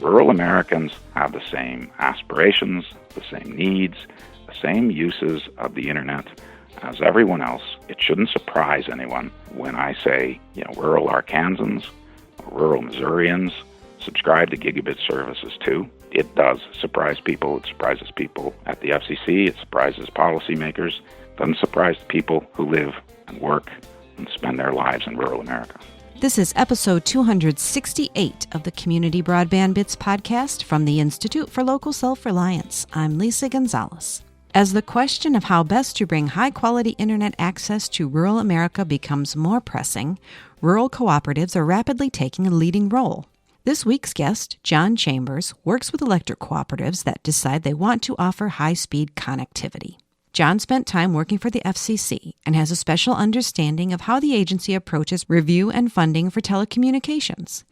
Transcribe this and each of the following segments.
Rural Americans have the same aspirations, the same needs, the same uses of the internet as everyone else. It shouldn't surprise anyone when I say, rural Arkansans, rural Missourians subscribe to gigabit services too. It does surprise people. It surprises people at the FCC. It surprises policymakers. It doesn't surprise people who live and work and spend their lives in rural America. This is episode 268 of the Community Broadband Bits podcast from the Institute for Local Self-Reliance. I'm Lisa Gonzalez. As the question of how best to bring high-quality internet access to rural America becomes more pressing, rural cooperatives are rapidly taking a leading role. This week's guest, John Chambers, works with electric cooperatives that decide they want to offer high-speed connectivity. John spent time working for the FCC and has a special understanding of how the agency approaches review and funding for telecommunications.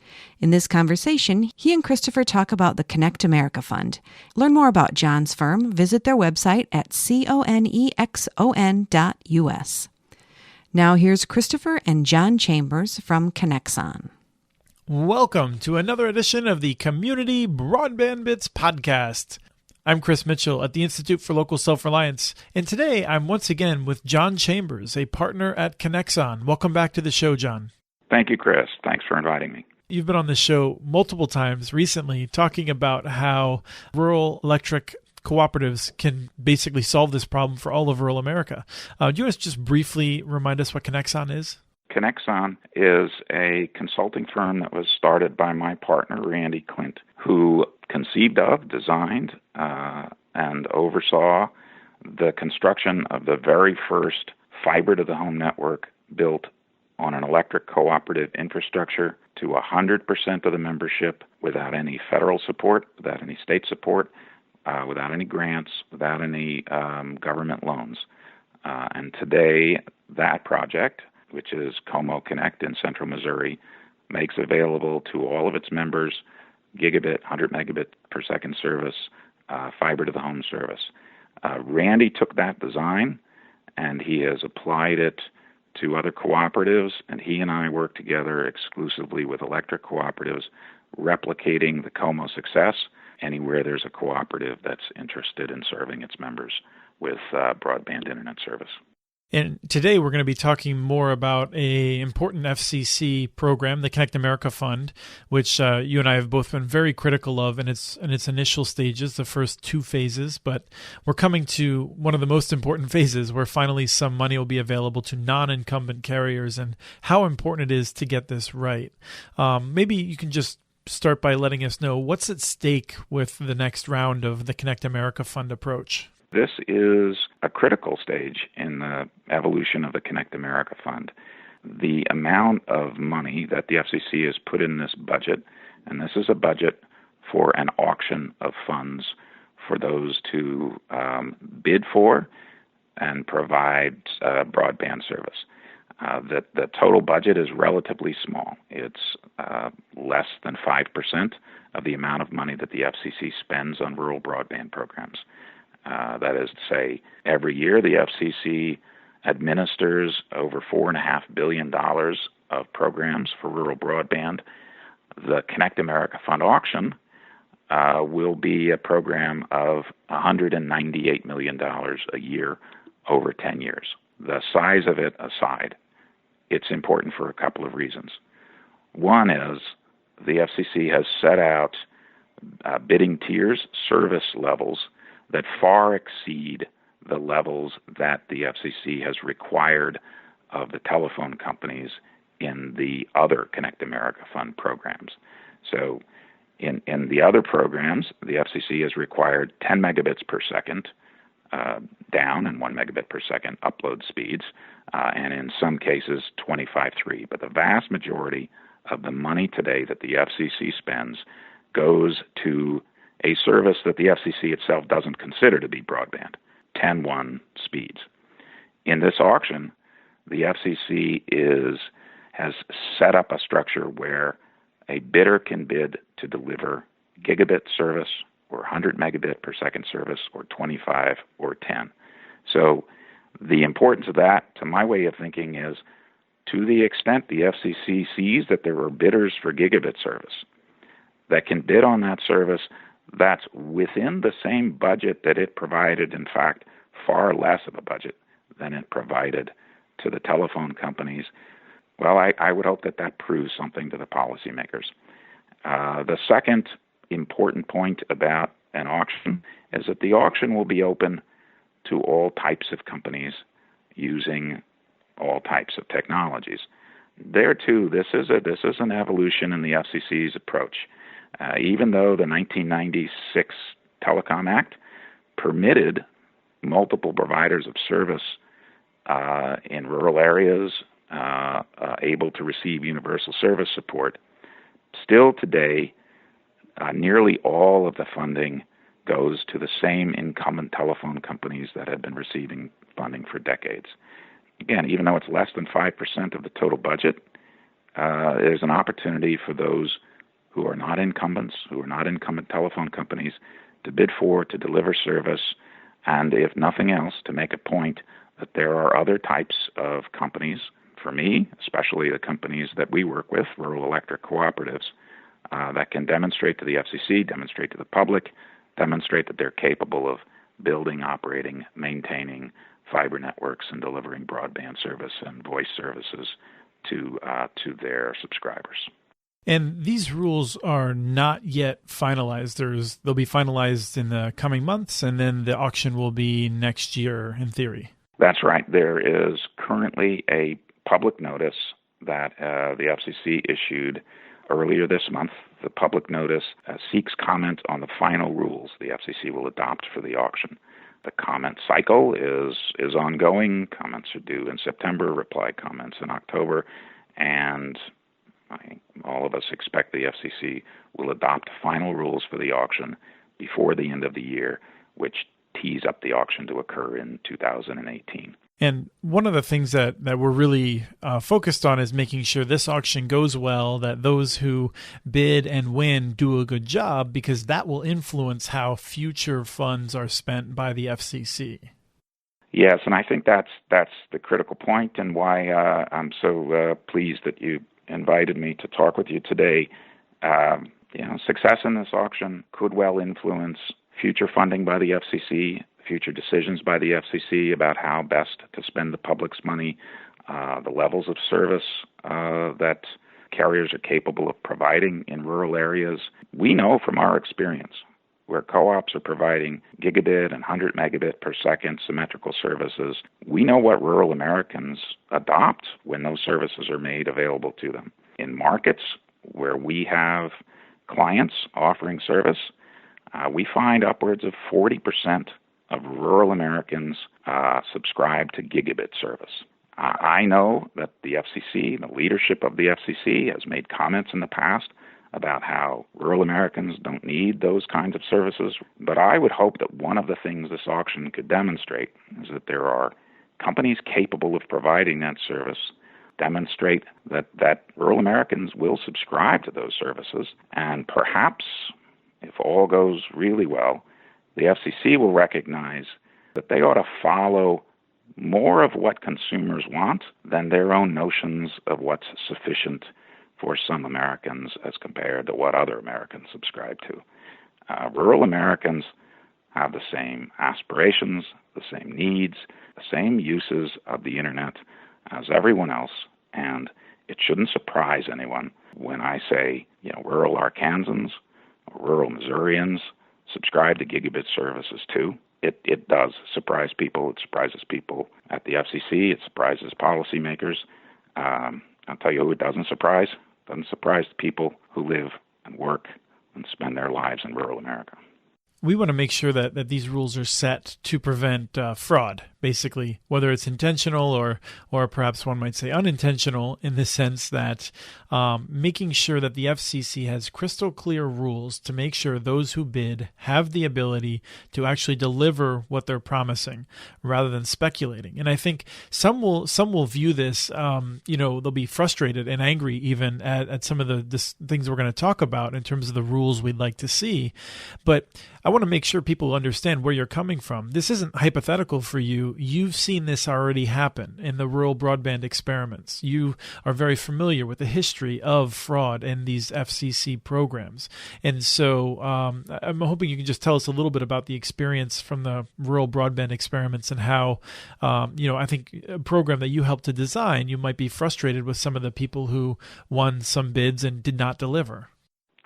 In this conversation, he and Christopher talk about the Connect America Fund. Learn more about John's firm, visit their website at conexon.us. Now here's Christopher and John Chambers from Conexon. Welcome to another edition of the Community Broadband Bits podcast. I'm Chris Mitchell at the Institute for Local Self-Reliance, and today I'm once again with John Chambers, a partner at Conexon. Welcome back to the show, John. Thank you, Chris. Thanks for inviting me. You've been on the show multiple times recently talking about how rural electric cooperatives can basically solve this problem for all of rural America. Do you want to just briefly remind us what Conexon is? Conexon is a consulting firm that was started by my partner, Randy Clint, who conceived of, designed, and oversaw the construction of the very first fiber-to-the-home network built on an electric cooperative infrastructure to 100% of the membership without any federal support, without any state support, without any grants, without any government loans. And today, that project, which is Como Connect in central Missouri, makes available to all of its members gigabit, 100 megabit per second service, fiber-to-the-home service. Randy took that design and he has applied it to other cooperatives, and he and I work together exclusively with electric cooperatives, replicating the Como success anywhere there's a cooperative that's interested in serving its members with broadband internet service. And today we're going to be talking more about an important FCC program, the Connect America Fund, which you and I have both been very critical of in its initial stages, the first two phases. But we're coming to one of the most important phases where finally some money will be available to non-incumbent carriers, and how important it is to get this right. Maybe you can just start by letting us know what's at stake with the next round of the Connect America Fund approach. This is a critical stage in the evolution of the Connect America Fund. The amount of money that the FCC has put in this budget, and this is a budget for an auction of funds for those to bid for and provide broadband service. The total budget is relatively small. It's less than 5% of the amount of money that the FCC spends on rural broadband programs. That is to say, every year the FCC administers over $4.5 billion of programs for rural broadband. The Connect America Fund auction will be a program of $198 million a year over 10 years. The size of it aside, it's important for a couple of reasons. One is the FCC has set out bidding tiers, service levels, that far exceed the levels that the FCC has required of the telephone companies in the other Connect America Fund programs. So in the other programs, the FCC has required 10 megabits per second down and 1 megabit per second upload speeds, and in some cases 25.3. But the vast majority of the money today that the FCC spends goes to a service that the FCC itself doesn't consider to be broadband, 10.1 speeds. In this auction, the FCC has set up a structure where a bidder can bid to deliver gigabit service or 100 megabit per second service or 25 or 10. So the importance of that, to my way of thinking, is to the extent the FCC sees that there are bidders for gigabit service, that can bid on that service that's within the same budget that it provided, in fact, far less of a budget than it provided to the telephone companies, well, I would hope that that proves something to the policymakers. The second important point about an auction is that the auction will be open to all types of companies using all types of technologies. There too, this is an evolution in the FCC's approach. Even though the 1996 Telecom Act permitted multiple providers of service in rural areas able to receive universal service support, still today, nearly all of the funding goes to the same incumbent telephone companies that have been receiving funding for decades. Again, even though it's less than 5% of the total budget, there's an opportunity for those who are not incumbents, who are not incumbent telephone companies, to bid for, to deliver service, and if nothing else, to make a point that there are other types of companies, for me, especially the companies that we work with, rural electric cooperatives, that can demonstrate to the FCC, demonstrate to the public, demonstrate that they're capable of building, operating, maintaining fiber networks and delivering broadband service and voice services to their subscribers. And these rules are not yet finalized. They'll be finalized in the coming months, and then the auction will be next year, in theory. That's right. There is currently a public notice that the FCC issued earlier this month. The public notice seeks comment on the final rules the FCC will adopt for the auction. The comment cycle is ongoing. Comments are due in September, reply comments in October, and all of us expect the FCC will adopt final rules for the auction before the end of the year, which tees up the auction to occur in 2018. And one of the things that we're really focused on is making sure this auction goes well, that those who bid and win do a good job, because that will influence how future funds are spent by the FCC. Yes, and I think that's the critical point, and why I'm so pleased that you invited me to talk with you today. Success in this auction could well influence future funding by the FCC, future decisions by the FCC about how best to spend the public's money, the levels of service that carriers are capable of providing in rural areas. We know from our experience where co-ops are providing gigabit and 100 megabit per second symmetrical services, we know what rural Americans adopt when those services are made available to them. In markets where we have clients offering service, we find upwards of 40% of rural Americans subscribe to gigabit service. I know that the FCC, the leadership of the FCC, has made comments in the past about how rural Americans don't need those kinds of services, but I would hope that one of the things this auction could demonstrate is that there are companies capable of providing that service, demonstrate that rural Americans will subscribe to those services, and perhaps, if all goes really well, the FCC will recognize that they ought to follow more of what consumers want than their own notions of what's sufficient for some Americans as compared to what other Americans subscribe to. Rural Americans have the same aspirations, the same needs, the same uses of the internet as everyone else, and it shouldn't surprise anyone when I say, rural Arkansans or rural Missourians subscribe to gigabit services too. It does surprise people. It surprises people at the FCC. It surprises policymakers. I'll tell you who it doesn't surprise. It doesn't surprise the people who live and work and spend their lives in rural America. We want to make sure that these rules are set to prevent fraud, basically, whether it's intentional or perhaps one might say unintentional, in the sense that making sure that the FCC has crystal clear rules to make sure those who bid have the ability to actually deliver what they're promising rather than speculating. And I think some will view this, they'll be frustrated and angry even at some of the things we're going to talk about in terms of the rules we'd like to see. But I want to make sure people understand where you're coming from. This isn't hypothetical for you you've seen this already happen in the rural broadband experiments. You are very familiar with the history of fraud in these FCC programs. And so I'm hoping you can just tell us a little bit about the experience from the rural broadband experiments and how, I think a program that you helped to design, you might be frustrated with some of the people who won some bids and did not deliver.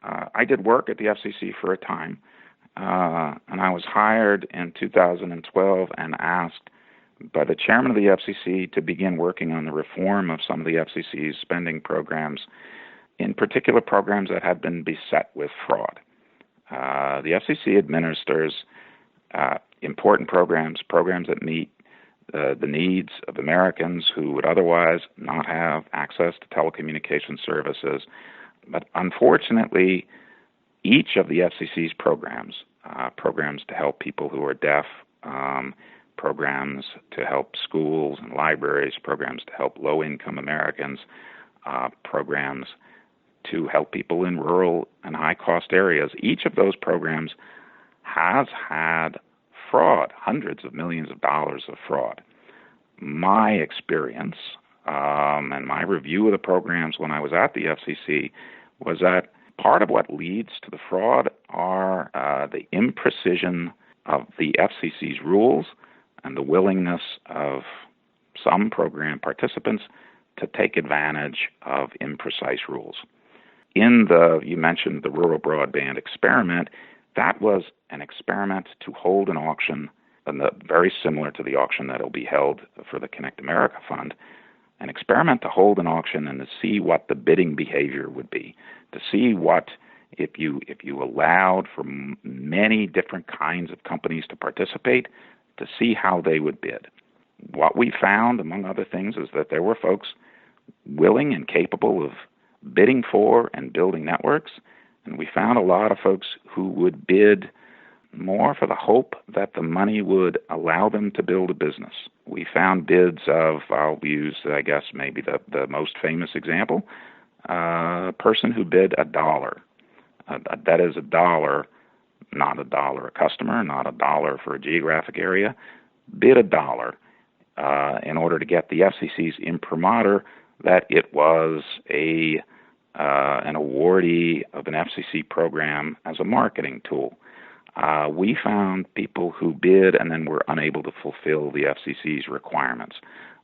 I did work at the FCC for a time, and I was hired in 2012 and asked by the chairman of the FCC to begin working on the reform of some of the FCC's spending programs, in particular programs that had been beset with fraud. The FCC administers important programs that meet the needs of Americans who would otherwise not have access to telecommunications services. But unfortunately, each of the FCC's programs to help people who are deaf, programs to help schools and libraries, programs to help low-income Americans, programs to help people in rural and high-cost areas, each of those programs has had fraud, hundreds of millions of dollars of fraud. My experience and my review of the programs when I was at the FCC was that part of what leads to the fraud are the imprecision of the FCC's rules and the willingness of some program participants to take advantage of imprecise rules. You mentioned the rural broadband experiment. That was an experiment to hold an auction, very similar to the auction that will be held for the Connect America Fund, an experiment to hold an auction and to see what the bidding behavior would be, to see what, if you allowed for many different kinds of companies to participate, to see how they would bid. What we found, among other things, is that there were folks willing and capable of bidding for and building networks, and we found a lot of folks who would bid more for the hope that the money would allow them to build a business. We found bids of, I'll use, I guess, maybe the most famous example, a person who bid $1. That is $1, not $1 a customer, not $1 for a geographic area, bid $1 in order to get the FCC's imprimatur that it was an awardee of an FCC program as a marketing tool. We found people who bid and then were unable to fulfill the FCC's requirements,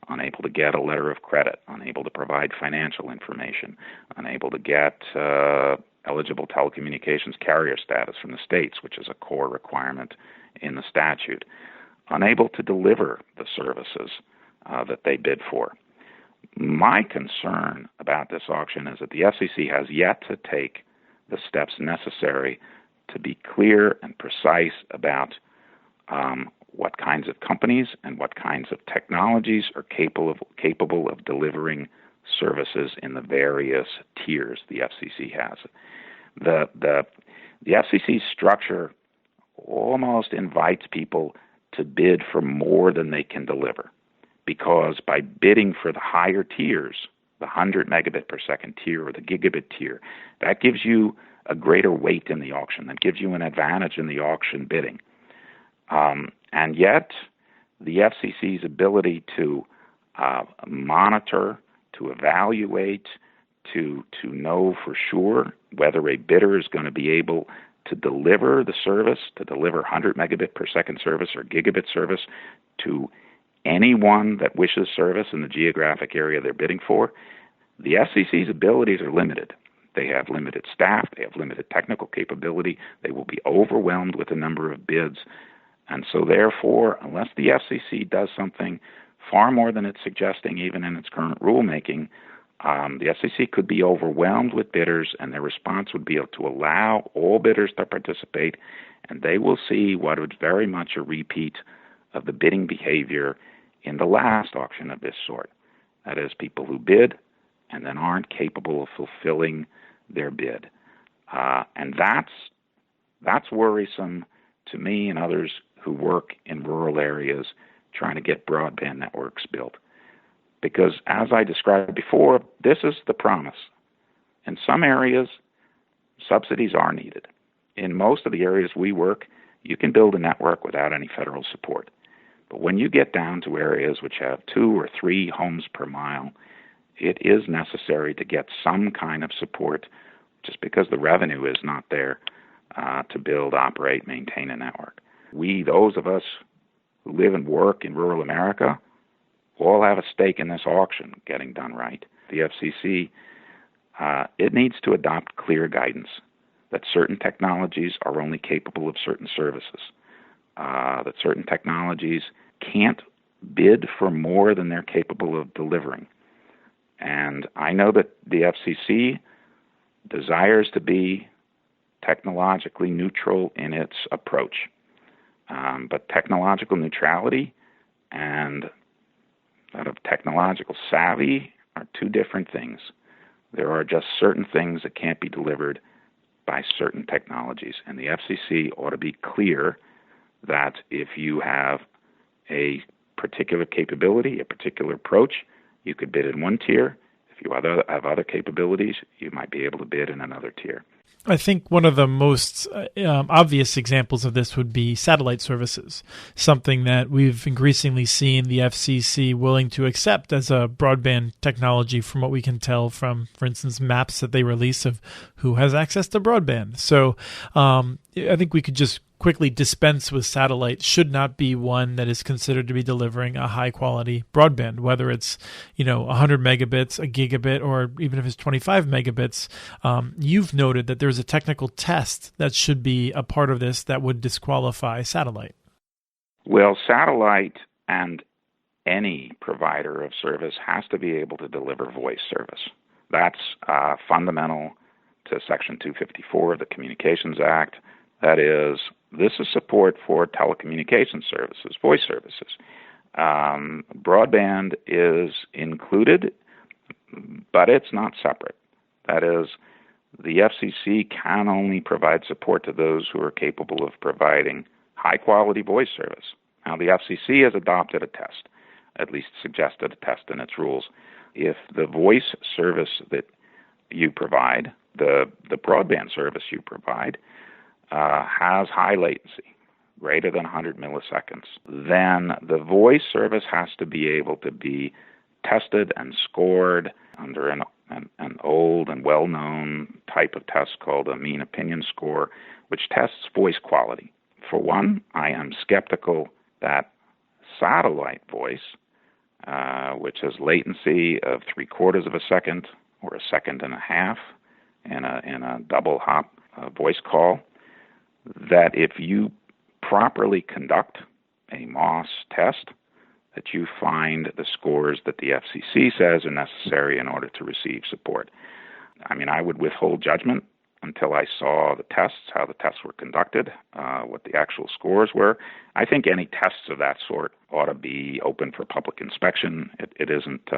unable to get a letter of credit, unable to provide financial information, unable to get eligible telecommunications carrier status from the states, which is a core requirement in the statute, unable to deliver the services that they bid for. My concern about this auction is that the FCC has yet to take the steps necessary to be clear and precise about what kinds of companies and what kinds of technologies are capable of delivering services in the various tiers the FCC has. The FCC's structure almost invites people to bid for more than they can deliver, because by bidding for the higher tiers, the 100 megabit per second tier or the gigabit tier, that gives you a greater weight in the auction, that gives you an advantage in the auction bidding. And yet, the FCC's ability to monitor, to evaluate, to know for sure whether a bidder is going to be able to deliver the service, to deliver 100 megabit per second service or gigabit service to anyone that wishes service in the geographic area they're bidding for, the FCC's abilities are limited. They have limited staff. They have limited technical capability. They will be overwhelmed with the number of bids. And so therefore, unless the FCC does something far more than it's suggesting even in its current rulemaking, the FCC could be overwhelmed with bidders, and their response would be to allow all bidders to participate, and they will see what is very much a repeat of the bidding behavior in the last auction of this sort. That is, people who bid and then aren't capable of fulfilling their bid. And that's worrisome to me and others who work in rural areas trying to get broadband networks built. Because as I described before, this is the promise. In some areas, subsidies are needed. In most of the areas we work, you can build a network without any federal support. But when you get down to areas which have 2 or 3 homes per mile, it is necessary to get some kind of support just because the revenue is not there to build, operate, maintain a network. Those of us who live and work in rural America, all have a stake in this auction getting done right. The FCC, it needs to adopt clear guidance that certain technologies are only capable of certain services, that certain technologies can't bid for more than they're capable of delivering. And I know that the FCC desires to be technologically neutral in its approach. But technological neutrality and that of technological savvy are two different things. There are just certain things that can't be delivered by certain technologies. And the FCC ought to be clear that if you have a particular capability, a particular approach, you could bid in one tier. If you have other capabilities, you might be able to bid in another tier. I think one of the most obvious examples of this would be satellite services, something that we've increasingly seen the FCC willing to accept as a broadband technology from what we can tell from, for instance, maps that they release of who has access to broadband. So I think we could just quickly dispense with satellite should not be one that is considered to be delivering a high quality broadband, whether it's 100 megabits, a gigabit, or even if it's 25 megabits. You've noted that there's a technical test that should be a part of this that would disqualify satellite. Well, satellite and any provider of service has to be able to deliver voice service. That's fundamental to Section 254 of the Communications Act. That is, this is support for telecommunications services, voice services. Broadband is included, but it's not separate. That is, the FCC can only provide support to those who are capable of providing high-quality voice service. Now, the FCC has adopted a test, at least suggested a test in its rules. If the voice service that you provide, the broadband service you provide, has high latency, greater than 100 milliseconds, then the voice service has to be able to be tested and scored under an old and well-known type of test called a mean opinion score, which tests voice quality. For one, I am skeptical that satellite voice, which has latency of 3/4 of a second or a second and a half in a double hop voice call, that if you properly conduct a MOS test, that you find the scores that the FCC says are necessary in order to receive support. I mean, I would withhold judgment until I saw the tests, how the tests were conducted, what the actual scores were. I think any tests of that sort ought to be open for public inspection. It isn't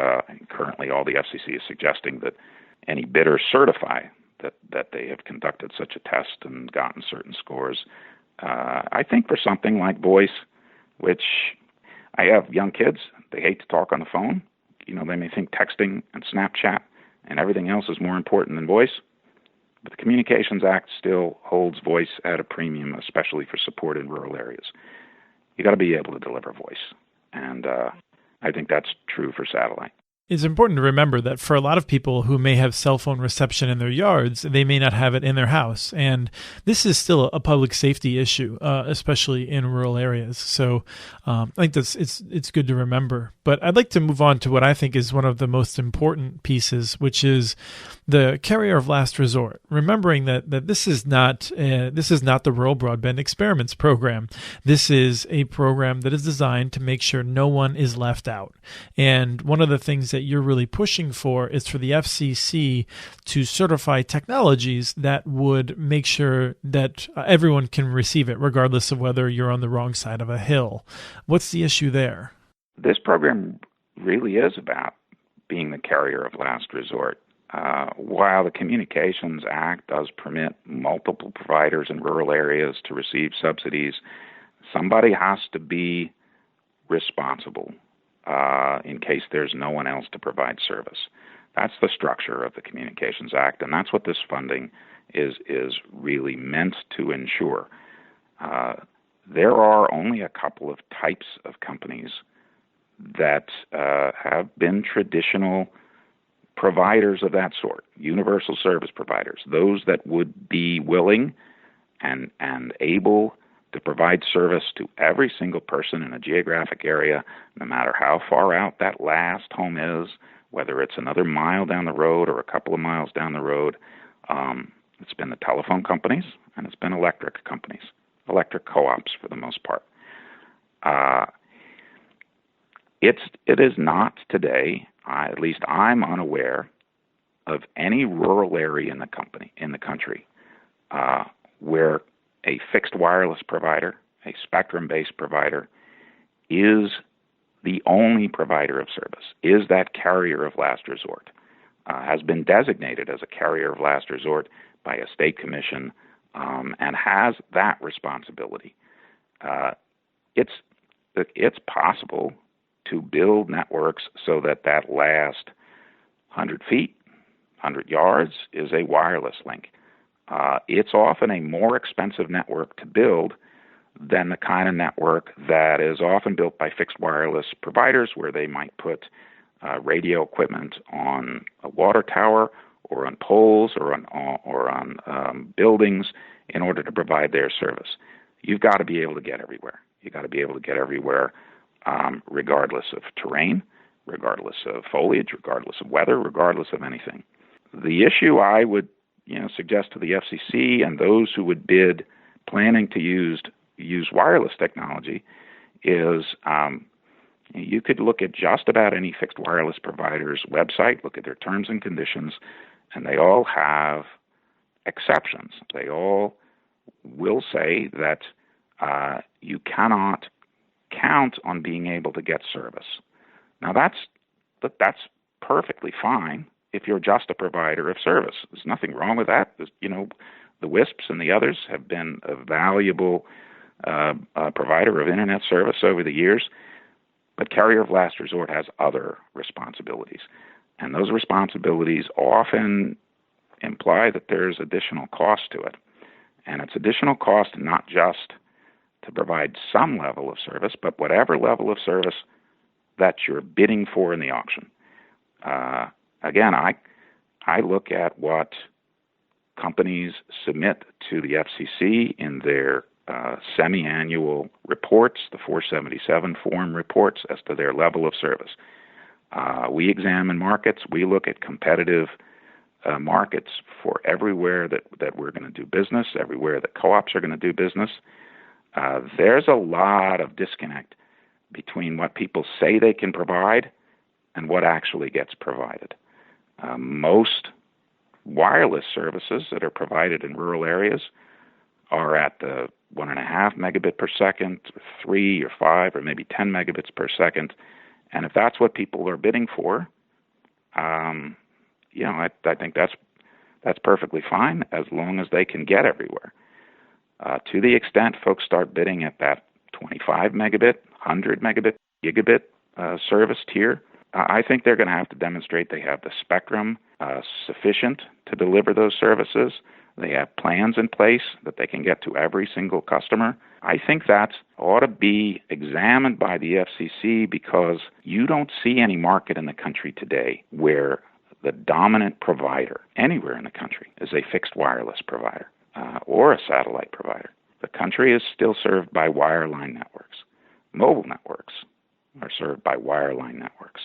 currently all the FCC is suggesting that any bidder certify that they have conducted such a test and gotten certain scores. I think for something like voice, which I have young kids, they hate to talk on the phone. They may think texting and Snapchat and everything else is more important than voice. But the Communications Act still holds voice at a premium, especially for support in rural areas. You got to be able to deliver voice. And I think that's true for satellite. It's important to remember that for a lot of people who may have cell phone reception in their yards, they may not have it in their house. And this is still a public safety issue, especially in rural areas. So I think it's good to remember. But I'd like to move on to what I think is one of the most important pieces, which is the carrier of last resort. Remembering that this is not the Rural Broadband Experiments program. This is a program that is designed to make sure no one is left out. And one of the things that you're really pushing for is for the FCC to certify technologies that would make sure that everyone can receive it, regardless of whether you're on the wrong side of a hill. What's the issue there? This program really is about being the carrier of last resort. While the Communications Act does permit multiple providers in rural areas to receive subsidies, somebody has to be responsible in case there's no one else to provide service. That's the structure of the Communications Act, and that's what this funding is really meant to ensure. there are only a couple of types of companies that have been traditional providers of that sort, universal service providers, those that would be willing and able to provide service to every single person in a geographic area, no matter how far out that last home is, whether it's another mile down the road or a couple of miles down the road. It's been the telephone companies, and it's been electric companies, electric co-ops for the most part. It is not today, at least I'm unaware, of any rural area in the country where a fixed wireless provider, a spectrum-based provider, is the only provider of service, is that carrier of last resort, has been designated as a carrier of last resort by a state commission, and has that responsibility. It's possible to build networks so that last 100 feet, 100 yards is a wireless link. It's often a more expensive network to build than the kind of network that is often built by fixed wireless providers, where they might put radio equipment on a water tower or on poles or on buildings in order to provide their service. You've got to be able to get everywhere. You've got to be able to get everywhere, regardless of terrain, regardless of foliage, regardless of weather, regardless of anything. The issue I would suggest to the FCC and those who would bid planning to use wireless technology is you could look at just about any fixed wireless provider's website, look at their terms and conditions, and they all have exceptions. They all will say that you cannot count on being able to get service. Now that's perfectly fine if you're just a provider of service. There's nothing wrong with that. The WISPs and the others have been a valuable provider of internet service over the years, but carrier of last resort has other responsibilities, and those responsibilities often imply that there's additional cost to it, and it's additional cost not just to provide some level of service, but whatever level of service that you're bidding for in the auction. Again, I look at what companies submit to the FCC in their semi-annual reports, the 477 form reports, as to their level of service. We examine markets. We look at competitive markets for everywhere that we're going to do business, everywhere that co-ops are going to do business. There's a lot of disconnect between what people say they can provide and what actually gets provided. Most wireless services that are provided in rural areas are at the 1.5 megabit per second, 3 or 5 or maybe 10 megabits per second. And if that's what people are bidding for, I think that's perfectly fine as long as they can get everywhere. To the extent folks start bidding at that 25 megabit, 100 megabit, gigabit service tier, I think they're going to have to demonstrate they have the spectrum sufficient to deliver those services. They have plans in place that they can get to every single customer. I think that ought to be examined by the FCC, because you don't see any market in the country today where the dominant provider anywhere in the country is a fixed wireless provider or a satellite provider. The country is still served by wireline networks. Mobile networks are served by wireline networks.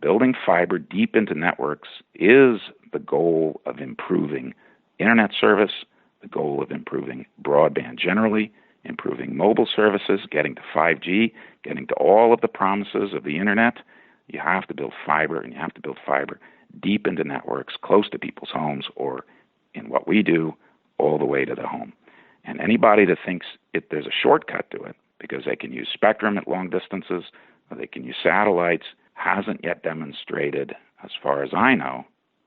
Building fiber deep into networks is the goal of improving internet service, the goal of improving broadband generally, improving mobile services, getting to 5G, getting to all of the promises of the internet. You have to build fiber, and you have to build fiber deep into networks, close to people's homes, or in what we do, all the way to the home. And anybody that thinks there's a shortcut to it because they can use spectrum at long distances or they can use satellites hasn't yet demonstrated, as far as I know,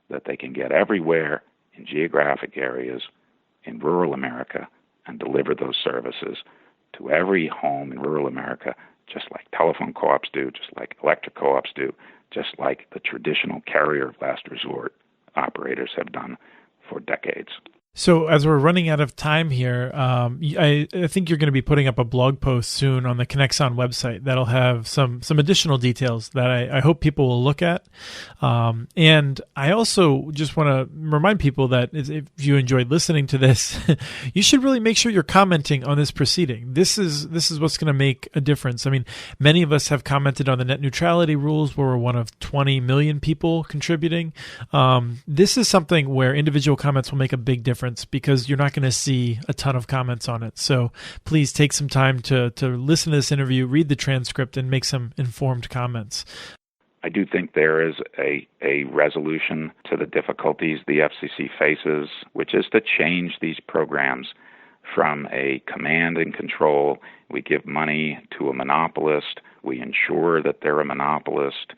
that they can get everywhere in geographic areas in rural America and deliver those services to every home in rural America, just like telephone co-ops do, just like electric co-ops do, just like the traditional carrier of last resort operators have done for decades. So as we're running out of time here, I think you're going to be putting up a blog post soon on the Connexon website that'll have some additional details that I hope people will look at. And I also just want to remind people that if you enjoyed listening to this, you should really make sure you're commenting on this proceeding. This is what's going to make a difference. I mean, many of us have commented on the net neutrality rules, where we're one of 20 million people contributing. This is something where individual comments will make a big difference, because you're not going to see a ton of comments on it. So please take some time to listen to this interview, read the transcript, and make some informed comments. I do think there is a resolution to the difficulties the FCC faces, which is to change these programs from a command and control. We give money to a monopolist. We ensure that they're a monopolist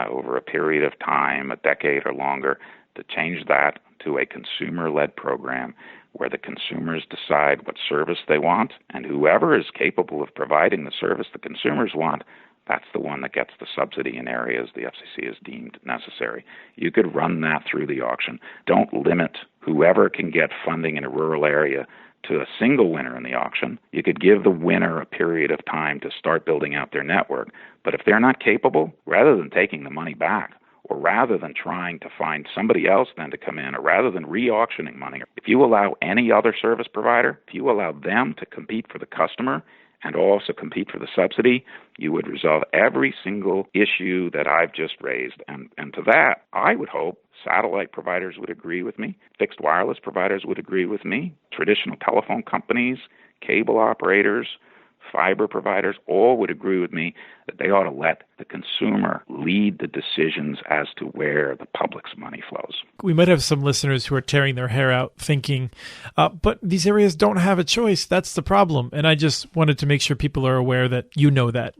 over a period of time, a decade or longer, to change that to a consumer-led program where the consumers decide what service they want, and whoever is capable of providing the service the consumers want, that's the one that gets the subsidy in areas the FCC has deemed necessary. You could run that through the auction. Don't limit whoever can get funding in a rural area to a single winner in the auction. You could give the winner a period of time to start building out their network. But if they're not capable, rather than taking the money back, or rather than trying to find somebody else then to come in, or rather than re-auctioning money, if you allow any other service provider, if you allow them to compete for the customer and also compete for the subsidy, you would resolve every single issue that I've just raised. And to that, I would hope satellite providers would agree with me, fixed wireless providers would agree with me, traditional telephone companies, cable operators, fiber providers, all would agree with me that they ought to let the consumer lead the decisions as to where the public's money flows. We might have some listeners who are tearing their hair out thinking, but these areas don't have a choice. That's the problem. And I just wanted to make sure people are aware that you know that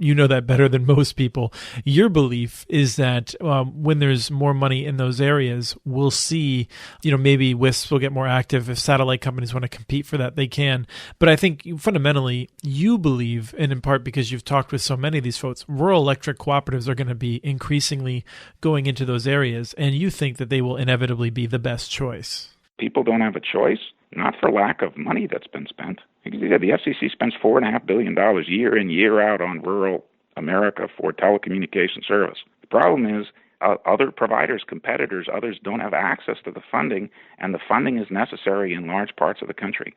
better than most people. Your belief is that when there's more money in those areas, we'll see, maybe WISPs will get more active. If satellite companies want to compete for that, they can. But I think fundamentally, you believe, and in part because you've talked with so many of these folks, rural electric cooperatives are going to be increasingly going into those areas, and you think that they will inevitably be the best choice. People don't have a choice, not for lack of money that's been spent. The FCC spends $4.5 billion year in, year out on rural America for telecommunication service. The problem is other providers, competitors, others don't have access to the funding, and the funding is necessary in large parts of the country.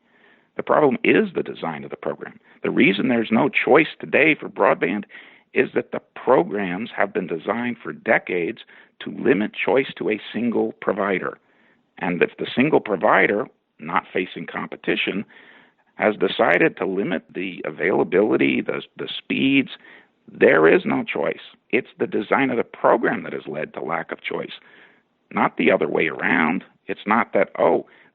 The problem is the design of the program. The reason there's no choice today for broadband is that the programs have been designed for decades to limit choice to a single provider. And if the single provider, not facing competition, has decided to limit the availability, the speeds, there is no choice. It's the design of the program that has led to lack of choice, not the other way around. It's not that,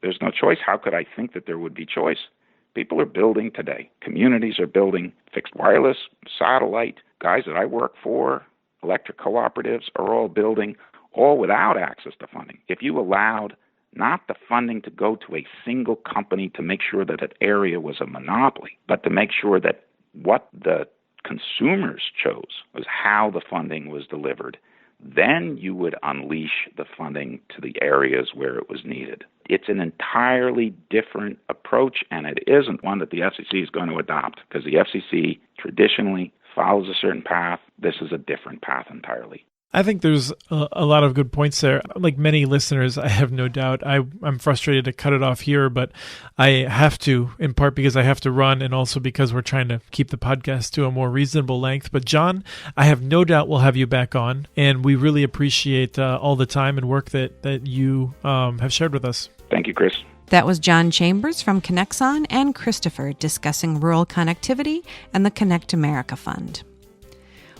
there's no choice. How could I think that there would be choice? People are building today. Communities are building fixed wireless, satellite. Guys that I work for, electric cooperatives, are all building, all without access to funding. If you allowed not the funding to go to a single company to make sure that an area was a monopoly, but to make sure that what the consumers chose was how the funding was delivered, then you would unleash the funding to the areas where it was needed. It's an entirely different approach, and it isn't one that the FCC is going to adopt, because the FCC traditionally follows a certain path. This is a different path entirely. I think there's a lot of good points there. Like many listeners, I have no doubt. I'm frustrated to cut it off here, but I have to, in part because I have to run and also because we're trying to keep the podcast to a more reasonable length. But John, I have no doubt we'll have you back on, and we really appreciate all the time and work that you have shared with us. Thank you, Chris. That was John Chambers from Connexon and Christopher discussing rural connectivity and the Connect America Fund.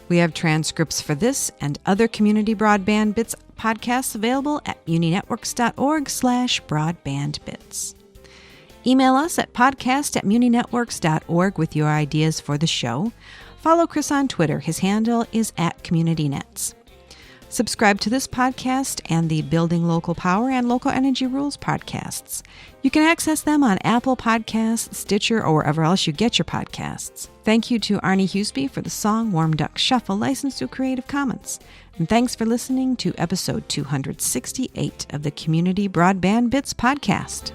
We have transcripts for this and other Community Broadband Bits podcasts available at muninetworks.org/broadbandbits. Email us at podcast@muninetworks.org with your ideas for the show. Follow Chris on Twitter. His handle is @CommunityNets. Subscribe to this podcast and the Building Local Power and Local Energy Rules podcasts. You can access them on Apple Podcasts, Stitcher, or wherever else you get your podcasts. Thank you to Arnie Huseby for the song Warm Duck Shuffle, licensed through Creative Commons. And thanks for listening to episode 268 of the Community Broadband Bits podcast.